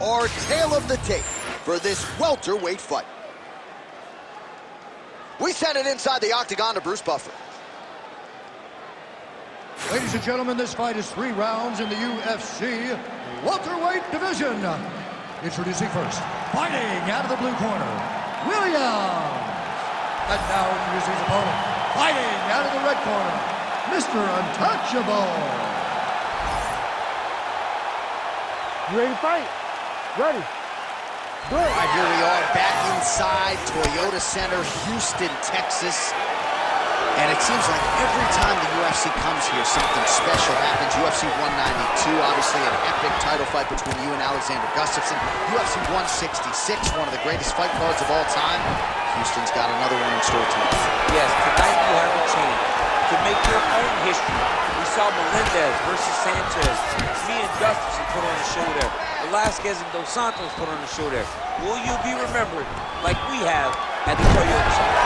our tale of the tape for this welterweight fight. We send it inside the octagon to Bruce Buffer. Ladies and gentlemen, this fight is 3 rounds in the UFC welterweight division. Introducing first, fighting out of the blue corner, Williams. And now introducing his opponent, fighting out of the red corner, Mr. Untouchable. You ready to fight? Ready. Good. All right, here we are back inside Toyota Center, Houston, Texas. And it seems like every time the UFC comes here, something special happens. UFC 192, obviously an epic title fight between you and Alexander Gustafsson. UFC 166, one of the greatest fight cards of all time. Houston's got another one in store tonight. Yes, tonight you have a chance to make your own history. We saw Melendez versus Sanchez. Me and Gustafsson put on a show there. Velasquez and Dos Santos put on a show there. Will you be remembered like we have at the Toyota Center?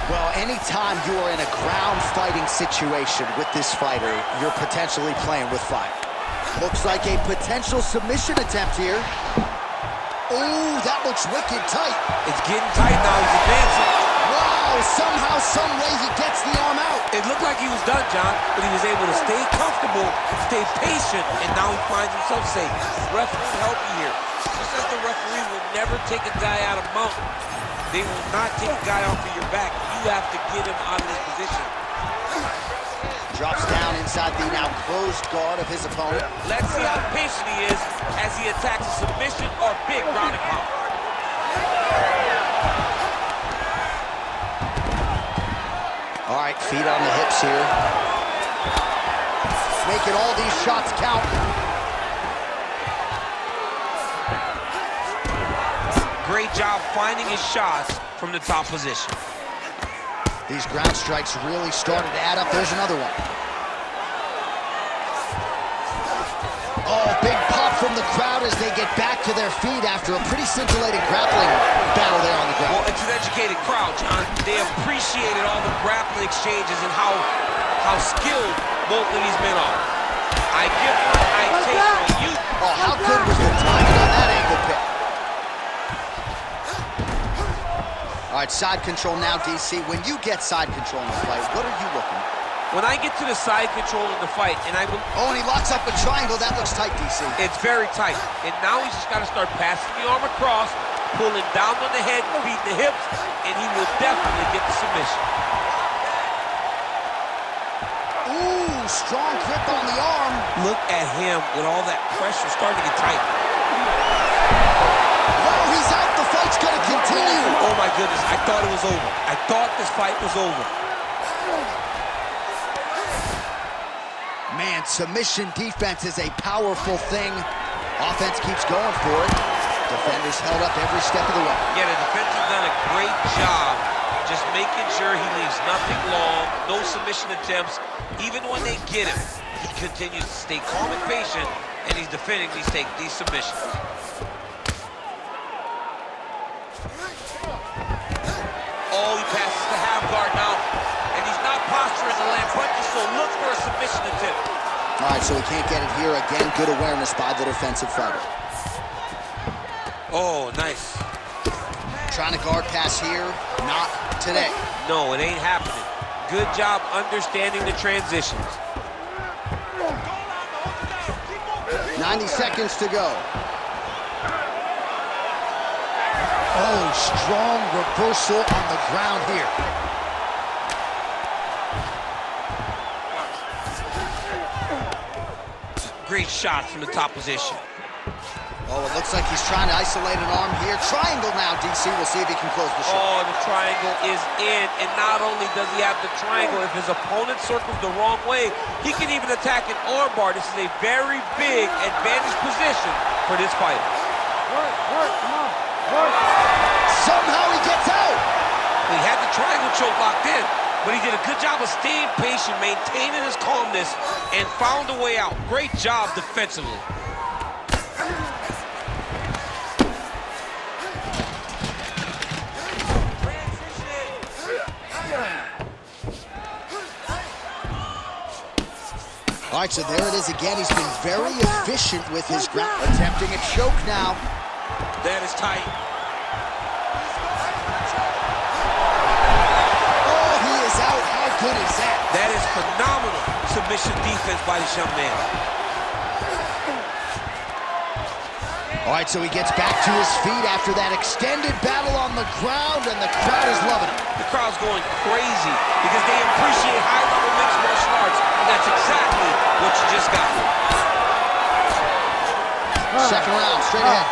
Well, anytime you are in a ground fighting situation with this fighter, you're potentially playing with fire. Looks like a potential submission attempt here. Oh, that looks wicked tight. It's getting tight now, he's advancing. Wow, somehow, some way he gets the arm out. It looked like he was done, John, but he was able to stay comfortable, stay patient, and now he finds himself safe. Referee help you here. Just as the referee will never take a guy out of mount, they will not take a guy off of your back. You have to get him out of this position. Drops down inside the now closed guard of his opponent. Let's see how patient he is as he attacks a submission or big ground and pound. All right, feet on the hips here. Making all these shots count. Great job finding his shots from the top position. These ground strikes really started to add up. There's another one. Oh, big pop from the crowd as they get back to their feet after a pretty scintillating grappling battle there on the ground. Well, it's an educated crowd, John. They appreciated all the grappling exchanges and how skilled both of these men are. I give one, I take one. You. Oh, how good was the timing on that ankle pick? All right, side control now, DC. When you get side control in the fight, what are you looking at? When I get to the side control in the fight, and oh, and he locks up a triangle. That looks tight, DC. It's very tight. And now he's just got to start passing the arm across, pulling down on the head, beating the hips, and he will definitely get the submission. Ooh, strong grip on the arm. Look at him with all that pressure starting to get tight. Oh, he's out. The fight's going to continue. Oh, my goodness. I thought it was over. I thought this fight was over. Man, submission defense is a powerful thing. Offense keeps going for it. Defenders held up every step of the way. Yeah, the defense has done a great job just making sure he leaves nothing long, no submission attempts. Even when they get him, he continues to stay calm and patient, and he's defending these submissions. Oh, he passes the half guard now, and he's not posturing to land punches, so look for a submission attempt. All right, so he can't get it here again. Good awareness by the defensive fighter. Oh, nice. Trying to guard pass here, not today. No, it ain't happening. Good job understanding the transitions. 90 seconds to go. Oh, strong reversal on the ground here. Great shots from the top position. Oh, it looks like he's trying to isolate an arm here. Triangle now, DC. We'll see if he can close the shot. Oh, the triangle is in. And not only does he have the triangle, if his opponent circles the wrong way, he can even attack an arm bar. This is a very big advantage position for this fighter. Work, come on, work. Somehow he gets out. He had the triangle choke locked in, but he did a good job of staying patient, maintaining his calmness, and found a way out. Great job defensively. All right, so there it is again. He's been very efficient with his ground. Attempting a choke now. That is tight. Oh, he is out. How good is that? That is phenomenal submission defense by this young man. All right, so he gets back to his feet after that extended battle on the ground, and the crowd is loving him. The crowd's going crazy because they appreciate high-level mixed martial arts, and that's exactly what you just got. Second round, straight ahead.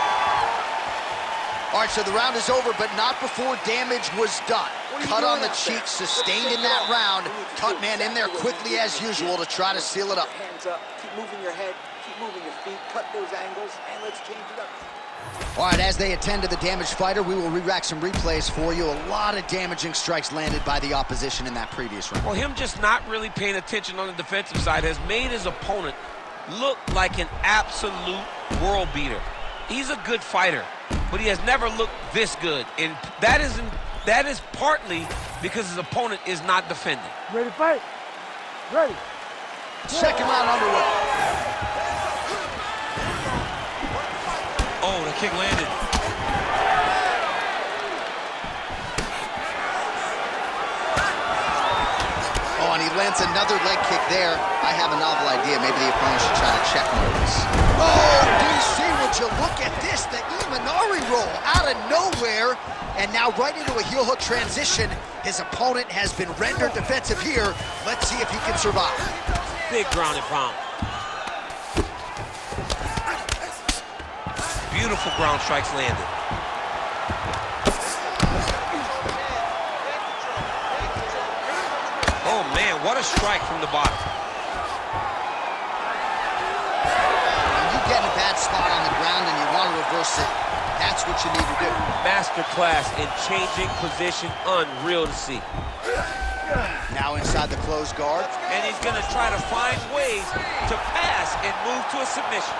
All right, so the round is over, but not before damage was done. Cut on the cheek, sustained in that round. Cut man in there quickly as usual to try to seal it up. Hands up, keep moving your head, keep moving your feet, cut those angles, and let's change it up. All right, as they attend to the damaged fighter, we will re-rack some replays for you. A lot of damaging strikes landed by the opposition in that previous round. Well, him just not really paying attention on the defensive side has made his opponent look like an absolute world beater. He's a good fighter, but he has never looked this good, and that is partly because his opponent is not defending. Ready to fight? Ready. Second round underway. Oh, the kick landed. Oh, and he lands another leg kick there. I have a novel idea. Maybe the opponent should try to checkmate this. Oh, DC, would you look at this? The Imanari roll out of nowhere. And now right into a heel hook transition. His opponent has been rendered defensive here. Let's see if he can survive. Big ground and pound. Beautiful ground strikes landed. Oh man, what a strike from the bottom. When you get in a bad spot on the ground and you want to reverse it, that's what you need to do. Masterclass in changing position, unreal to see. Now inside the closed guard. And he's gonna try to find ways to pass and move to a submission.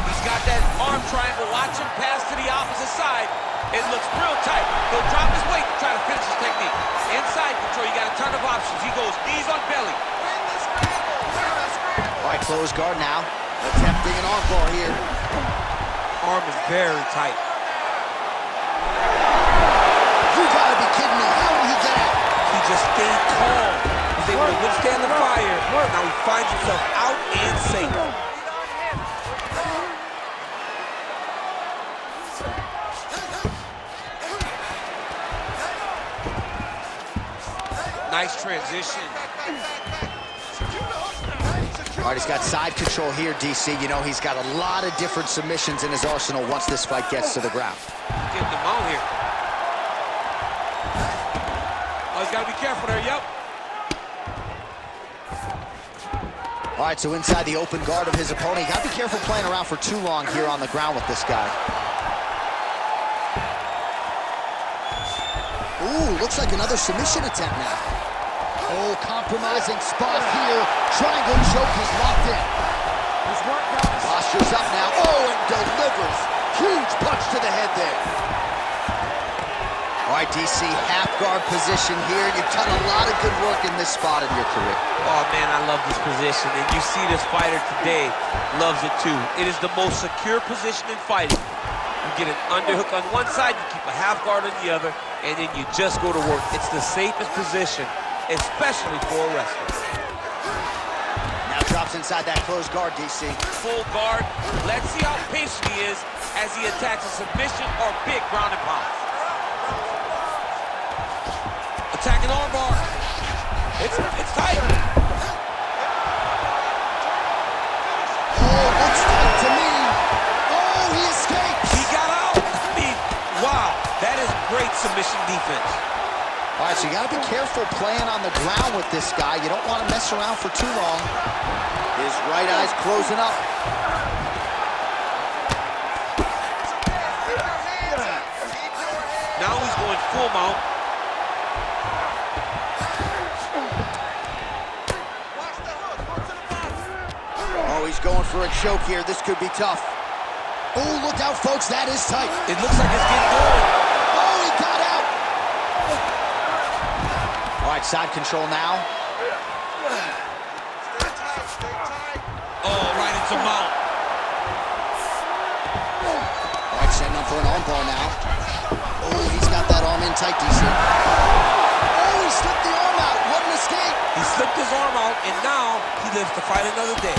He's got that arm triangle. Watch him pass to the opposite side. It looks real tight. He'll drop his weight to try to finish his technique. Inside control, you got a ton of options. He goes knees on belly. All right, closed guard now. Attempting an arm bar here. Arm is very tight. You gotta be kidding me. How did he get out? He just stayed calm. He's able to withstand the fire. Now he finds himself out and safe. Nice transition. All right, he's got side control here, DC. You know, he's got a lot of different submissions in his arsenal once this fight gets to the ground. Getting them out here. Oh, he's got to be careful there, yep. All right, so inside the open guard of his opponent. You got to be careful playing around for too long here on the ground with this guy. Ooh, looks like another submission attempt now. Oh, compromising spot here. Triangle choke is locked in. Posture's up now. Oh, and delivers. Huge punch to the head there. All right, DC, half guard position here. You've done a lot of good work in this spot in your career. Oh, man, I love this position. And you see this fighter today loves it, too. It is the most secure position in fighting. You get an underhook on one side, you keep a half guard on the other, and then you just go to work. It's the safest position, especially for a wrestler. Now drops inside that closed guard, DC. Full guard. Let's see how patient he is as he attacks a submission or big ground and pound. Attacking armbar. It's tight. Oh, looks tight to me. Oh, he escapes. He got out. I mean, wow. That is great submission defense. All right, so you got to be careful playing on the ground with this guy. You don't want to mess around for too long. His right eye's closing up. Now he's going full mount. Oh, he's going for a choke here. This could be tough. Oh, look out, folks. That is tight. It looks like it's getting going. Oh, he got out. All right, side control now. Puts him out. All right, setting up for an arm bar now. Oh, he's got that arm in tight, DC. Oh, he slipped the arm out. What an escape. He slipped his arm out, and now he lives to fight another day.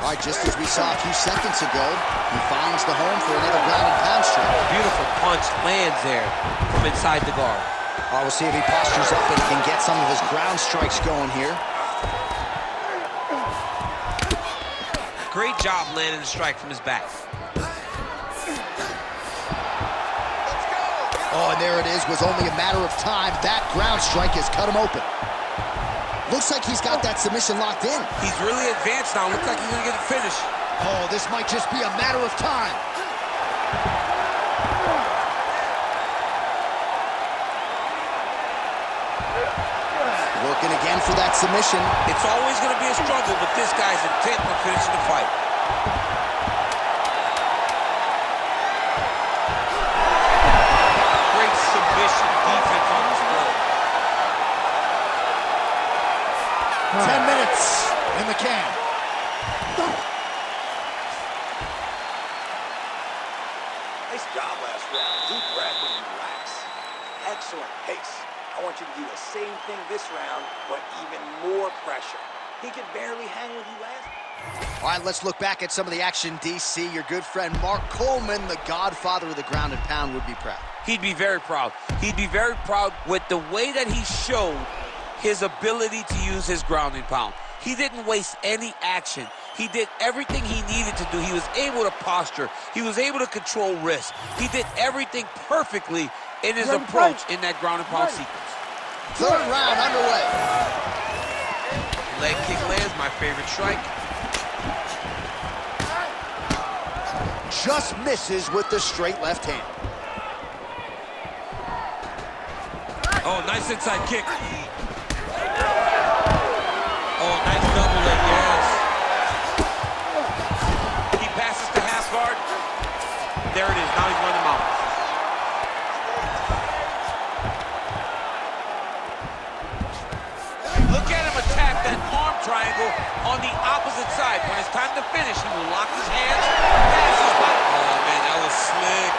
All right, just as we saw a few seconds ago, he finds the home for another ground and pound strike. Beautiful punch lands there from inside the guard. All right, we'll see if he postures up and can get some of his ground strikes going here. Great job landing the strike from his back. Oh, and there it is. Was only a matter of time. That ground strike has cut him open. Looks like he's got that submission locked in. He's really advanced now. Looks like he's going to get it finished. Oh, this might just be a matter of time. Working again for that submission. It's always going to be a struggle, but this guy's intent on finishing the fight. Great submission defense on this one. 10 minutes in the can. Nice job last round. Deep breath and relax. Excellent pace. I want you to do the same thing this round, but even more pressure. He could barely hang with you last. All right, let's look back at some of the action, DC. Your good friend Mark Coleman, the godfather of the ground and pound, would be proud. He'd be very proud. He'd be very proud with the way that he showed his ability to use his ground and pound. He didn't waste any action. He did everything he needed to do. He was able to posture. He was able to control risk. He did everything perfectly in his approach in that ground and pound sequence. Third round underway. Leg kick lands, my favorite strike. Just misses with the straight left hand. Oh, nice inside kick. Oh, nice double leg, yes. He passes to half guard. There it is, now he's running him out. Look at him attack that arm triangle on the opposite side. When it's time to finish, he will lock his hands, pass his body. Oh, man, that was slick.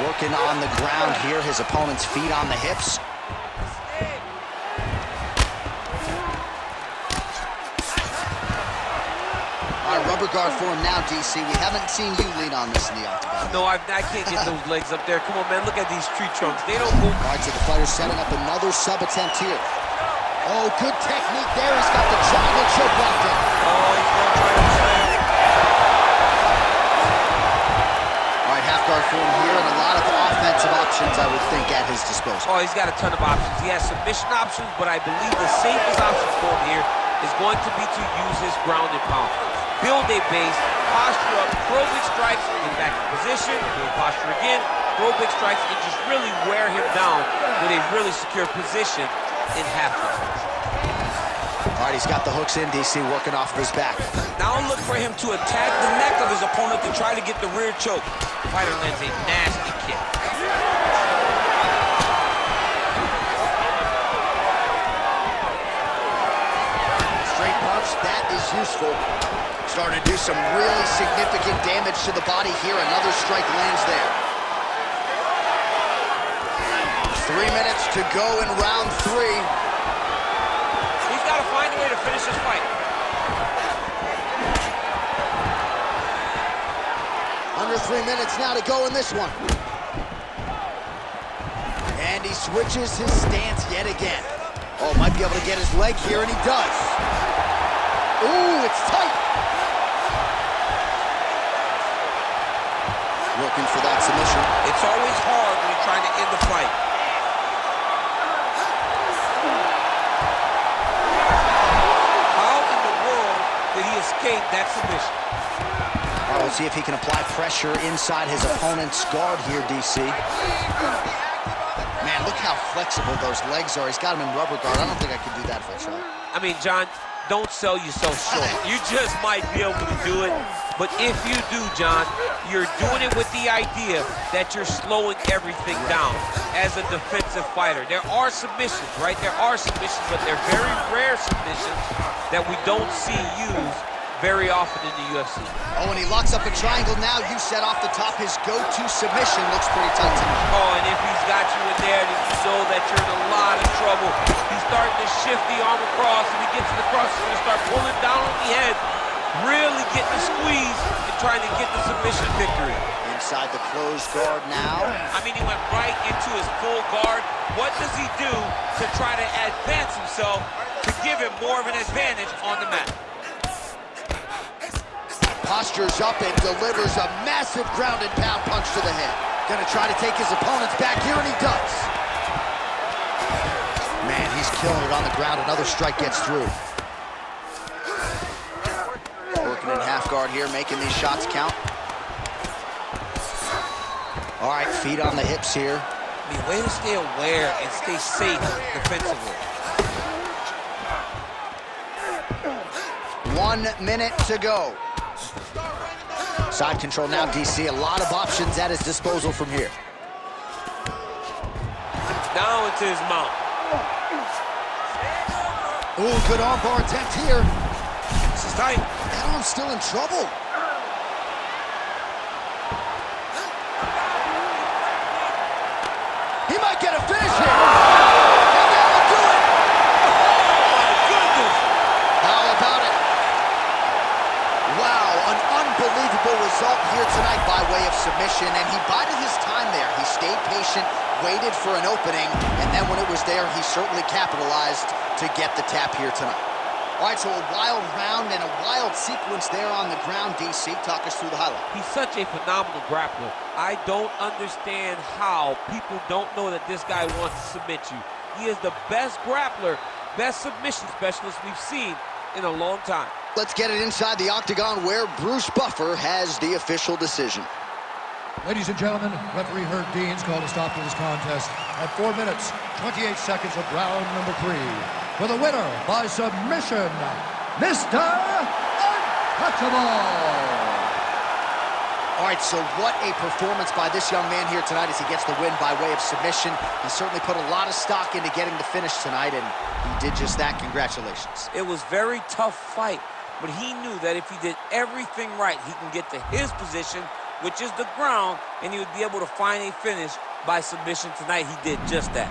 Working on the ground here, his opponent's feet on the hips. All right, rubber guard for him now, DC. We haven't seen you lean on this in the octagon. No, I can't get those legs up there. Come on, man, look at these tree trunks. They don't move. All right, so the fighter's setting up another sub attempt here. Oh, good technique there. He's got the jungle choke locked in. Oh, he's going to try to slam. All right, half guard for him here, and a lot of offensive options, I would think, at his disposal. Oh, he's got a ton of options. He has submission options, but I believe the safest option for him here is going to be to use his ground and pound. Build a base, posture up, throw big strikes, get back in position, build posture again, throw big strikes, and just really wear him down with a really secure position in half guard. All right, he's got the hooks in, DC, working off of his back. Now look for him to attack the neck of his opponent to try to get the rear choke. Fighter lands a nasty kick. Straight punch, that is useful. Starting to do some really significant damage to the body here. Another strike lands there. 3 minutes to go in round 3. He's got to find a way to finish this fight. Under 3 minutes now to go in this one. And he switches his stance yet again. Oh, might be able to get his leg here, and he does. Ooh, it's tight. Looking for that submission. It's always hard when you're trying to end the fight. How in the world did he escape that submission? All right, we'll see if he can apply pressure inside his opponent's guard here, DC. Man, look how flexible those legs are. He's got him in rubber guard. I don't think I could do that if I tried. I mean, John, don't sell yourself short. You just might be able to do it, but if you do, John, you're doing it with the idea that you're slowing everything down as a defensive fighter. There are submissions, right? There are submissions, but they're very rare submissions that we don't see used very often in the UFC. Oh, and he locks up a triangle now. You said off the top his go-to submission looks pretty tight to me. Oh, and if he's got you in there, then you know that you're in a lot of trouble. He's starting to shift the arm across, and he gets to the cross, he's going to start pulling down on the head, really getting the squeeze and trying to get the submission victory. Inside the closed guard now. I mean, he went right into his full guard. What does he do to try to advance himself to give him more of an advantage on the mat? Postures up and delivers a massive ground and pound punch to the head. Gonna try to take his opponents back here, and he does. Man, he's killing it on the ground. Another strike gets through. Working in half guard here, making these shots count. All right, feet on the hips here. I mean, way to stay aware and stay safe defensively. 1 minute to go. Side control now, DC. A lot of options at his disposal from here. Down into his mount. Ooh, good armbar attempt here. This is tight. That arm's still in trouble. He might get a finish here. And that will do it. Oh, my goodness. How about it? Wow, an unbelievable result here tonight by way of submission, and he bided his time there. He stayed patient, waited for an opening, and then when it was there, he certainly capitalized to get the tap here tonight. All right, so a wild round and a wild sequence there on the ground. DC, talk us through the highlight. He's such a phenomenal grappler. I don't understand how people don't know that this guy wants to submit you. He is the best grappler, best submission specialist we've seen in a long time. Let's get it inside the octagon where Bruce Buffer has the official decision. Ladies and gentlemen, referee Herb Dean's called a stop to this contest at 4 minutes, 28 seconds of round number 3. For the winner by submission, Mr. Untouchable. All right, so what a performance by this young man here tonight as he gets the win by way of submission. He certainly put a lot of stock into getting the finish tonight, and he did just that. Congratulations. It was a very tough fight, but he knew that if he did everything right, he can get to his position, which is the ground, and he would be able to find a finish by submission tonight. He did just that.